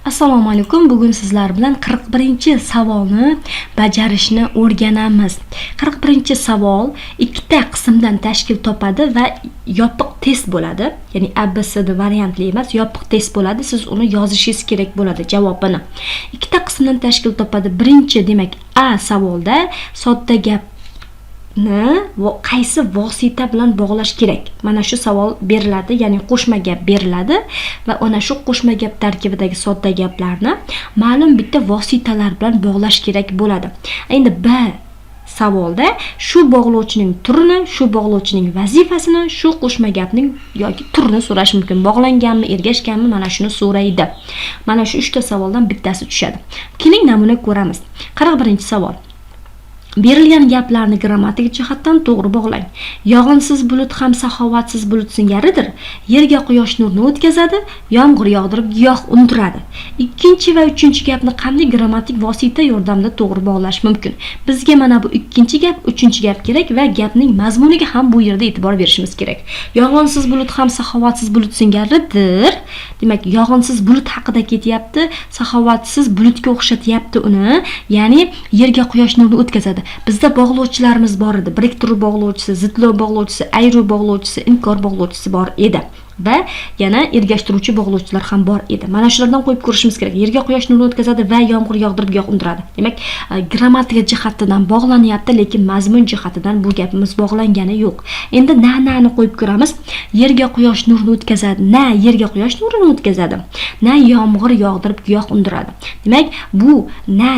Assalomu alaykum. Bugun sizlar bilan 41-savolni bajarishni o'rganamiz. 41-savol ikkita qismdan tashkil topadi va yopiq test bo'ladi. Ya'ni ABCD variantli emas, yopiq test bo'ladi. Siz uni yozishingiz kerak bo'ladi javobini. Ikkita qismdan tashkil topadi. Birinchi, demak, A savolda sodda gap qaysi vosita bilan bog'lash kerak? Mana shu savol beriladi, ya'ni qo'shma gap beriladi va ana shu qo'shma gap tarkibidagi sodda gaplarni ma'lum bitta vositalar bilan bog'lash kerak bo'ladi. Endi B savolda shu bog'lovchining turini, shu bog'lovchining vazifasini, shu qo'shma gapning yoki turini so'rash mumkin. Bog'langanmi, ergashganmi, mana shuni so'raydi. Mana shu 3 ta savoldan bittasi tushadi. Keling namuna ko'ramiz. 41-savol. Berilgan gaplarni grammatik jihatdan to'g'ri bog'lang. Yog'insiz bulut ham saxovatsiz bulut singaridir. Yerga quyosh nurini o'tkazadi, yomg'ir yog'dirib giyoh undiradi. Ikkinchi va uchinchi gapni qanday grammatik vosita yordamida to'g'ri bog'lash mumkin? Bizga mana bu ikkinchi gap, uchinchi gap kerak va gapning mazmuniga ham bu yerda e'tibor berishimiz kerak. Yog'insiz bulut ham saxovatsiz bulut singaridir. Demak, yog'insiz bulut haqida ketyapti, saxovatsiz bulutga o'xshatyapti uni. Ya'ni yerga quyosh nurini o'tkazadi. Bizda bog'lovchilarimiz bor edi. Biriktiruv bog'lovchisi, zitlov bog'lovchisi, ayruv bog'lovchisi, inkor bog'lovchisi bor edi. Va yana ergashtiruvchi bog'lovchilar ham bor edi. Mana shulardan qo'yib ko'rishimiz kerak. Yerga quyosh nurini o'tkazadi va yomg'ir yog'dirib giyoh undiradi. Demak, grammatika jihatidan bog'lanyapti, lekin mazmun jihatidan bu gapimiz bog'langani yo'q. Endi na-nani qo'yib ko'ramiz. Yerga quyosh nurini o'tkazadi. Na yerga quyosh nurini o'tkazadi. Na yomg'ir yog'dirib giyoh undiradi. Demak, bu na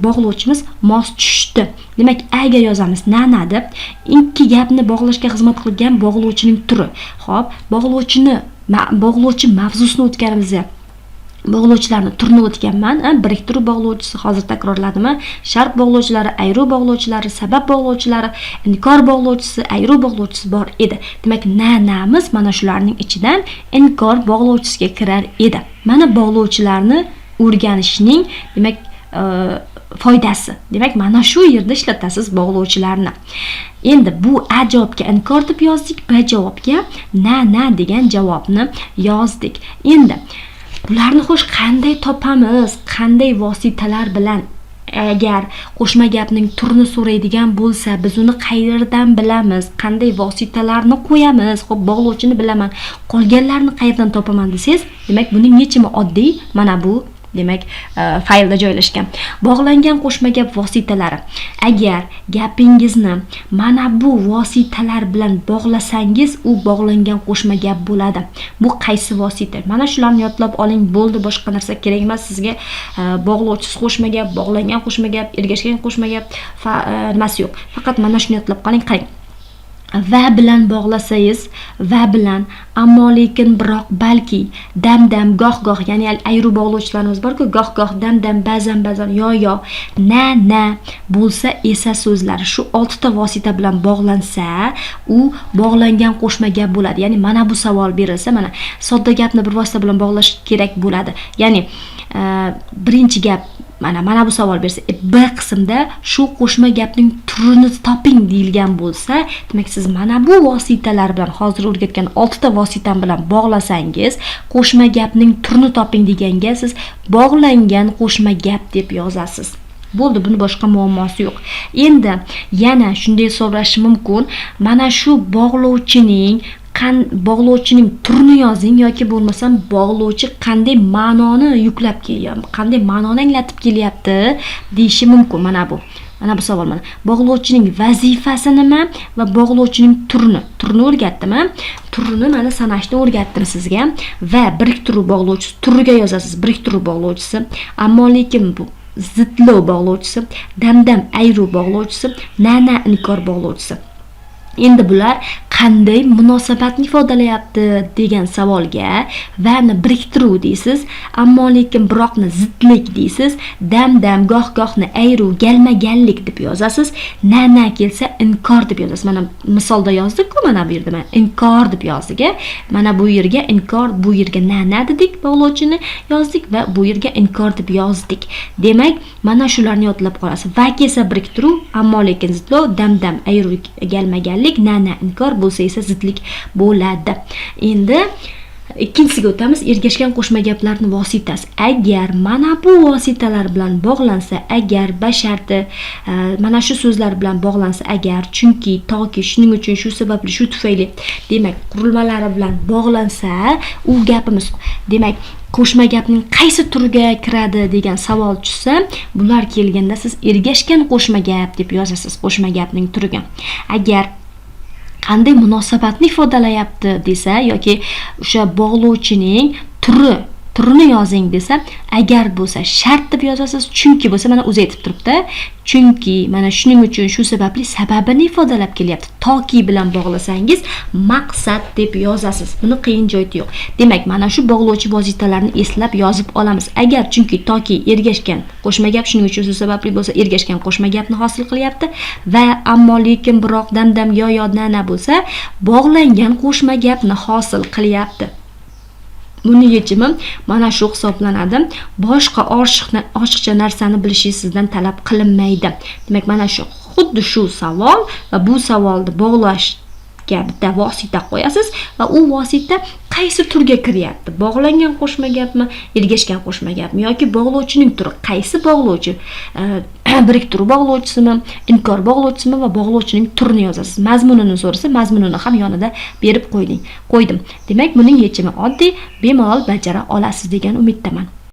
bog'lovchimiz mos tushdi. Demak, A ga yozamiz na deb. Ikki gapni bog'lashga xizmat qilgan bog'lovchining turi. Xo'p, bog'lovchi mavzusini o'tganimizda bog'lovchilarni turini o'tganman. Biriktiruv bog'lovchisi hozir takrorladimmi? Shart bog'lovchilari, ayruv bog'lovchilari, sabab bog'lovchilari, inkor bog'lovchisi, ayruv bog'lovchisi bor edi. Demak, namiz mana shularning ichidan inkor bog'lovchisiga kirar edi. Mana bog'lovchilarni o'rganishning, demak, foydasi. Demak, mana shu yerda ishlatasiz bog'lovchilarni. Endi bu A javobga inkor deb yozdik, B javobga na degan javobni yozdik. Endi bularni xo'sh qanday topamiz? Qanday vositalar bilan? Agar qo'shma gapning turini so'raydigan bo'lsa, biz uni qayerdan bilamiz? Qanday vositalarni qo'yamiz? Xo'p, bog'lovchini bilaman. Qolganlarni qayerdan topaman desangiz, demak, buning yechimi oddiy. Mana bu demak, faylda joylashgan. Bog'langan qo'shma gap vositalari. Agar gapingizni mana bu vositalar bilan bog'lasangiz, u bog'langan qo'shma gap bo'ladi. Bu qaysi vosita? Mana shularni yodlab oling, bo'ldi, boshqa narsa kerak emas sizga. Bog'lovchisiz qo'shma gap, bog'langan qo'shma gap, ergashgan qo'shma gap nimasi yo'q. Faqat mana shuni yodlab qoling. Qarang. Va bilan bog'lasangiz, va bilan, ammo lekin biroq balki, dam goh, ya'ni ayruv bog'lovchilarimiz bor-ku, goh, dam ba'zan, yo, na bo'lsa esa so'zlari shu 6 ta vosita bilan bog'lansa, u bog'langan qo'shma gap bo'ladi. Ya'ni mana bu savol berilsa, mana sodda gapni bir vosita bilan bog'lash kerak bo'ladi. Ya'ni birinchi gap mana bu savol bersa, B qismda shu qo'shma gapning turini toping deyilgan bo'lsa, demak, siz mana bu vositalar bilan hozir o'rgatgan 6 ta vosita bilan bog'lasangiz, qo'shma gapning turini toping deganga siz bog'langan qo'shma gap deb yozasiz. Bo'ldi, buni boshqa muammosi yo'q. Endi yana shunday so'rash mumkin. Mana shu bog'lovchining turini yozing yoki bo'lmasam bog'lovchi qanday ma'noni yuklab kelyapti, qanday ma'noni anglatib kelyapti deyishi mumkin. Mana bu savol. Mana bog'lovchining vazifasi nima va bog'lovchining turini o'rgatdimmi? Turini mana sanashni o'rgatdim sizga va biriktiruv bog'lovchisi turiga yozasiz. Biriktiruv bog'lovchisi, ammo lekin bu zitlov bog'lovchisi, dam ayruv bog'lovchisi, na inkor bog'lovchisi. Endi bular qanday munosabatni ifodalayapti degan savolga va'ni biriktiruv deysiz, ammo lekin biroqni zidlik deysiz, dam gohni ayruv galmaganlik deb yozasiz, na kelsa inkor deb yozasiz. Mana misolda yozdik-ku, mana bu yerda inkor deb yozdik. Mana bu yerga inkor, bu yerga na dedik, bog'lovchini yozdik va bu yerga inkor deb yozdik. Demak, mana shularni yodlab qolasiz. Va kelsa biriktiruv, ammo lekin zidlov, dam ayruv galmaganlik, na inkor bo'lsa esa zidlik bo'ladi. Endi ikkinchisiga o'tamiz. Ergashgan qo'shma gaplarni vositasi. Agar mana bu vositalar bilan bog'lansa, agar basharti mana shu so'zlar bilan bog'lansa, agar, chunki, toki, shuning uchun, shu sababli, shu tufayli, demak, qurilmalari bilan bog'lansa, u gapimiz, demak, qo'shma gapning qaysi turiga kiradi degan savol tushsa, bular kelganda siz ergashgan qo'shma gap deb yozasiz qo'shma gapning turiga. Agar qanday munosabatni ifodalayapti desa yoki o'sha bog'lovchining turini yozing desa, agar bo'lsa shart deb yozasiz, chunki bo'lsa mana o'zi aytib turibdi. Chunki mana shuning uchun, shu sababli sababini ifodalab kelyapti. Toki bilan bog'lasangiz maqsad deb yozasiz. Buni qiyin joyi yo'q. Demak, mana shu bog'lovchi vositalarni eslab yozib olamiz. Agar, chunki, toki ergashgan qo'shma gap, shuning uchun, shu sababli bo'lsa ergashgan qo'shma gapni hosil qilyapti va ammo, lekin, biroq, dam yo nana bo'lsa bog'langan qo'shma gapni hosil qilyapti. Buni yechimi mana shu hisoblanadi. Boshqa oshiqcha narsani bilishingiz sizdan talab qilinmaydi. Demak, mana shu xuddi shu savol va bu savolni bog'lashga bitta vosita qo'yasiz va u vosita qaysi turga kiryapti? Bog'langan qo'shma gapmi, ergashgan qo'shma gapmi yoki bog'lovchining turi? Qaysi bog'lovchi? Biriktiruv bog'lovchisimi, inkor bog'lovchisimi va bog'lovchining turini yozasiz. Mazmunini so'rasa, mazmunini ham yonida berib qo'ydim. Demak, buning yechimi oddiy, bemalol bajara olasiz degan umiddaman.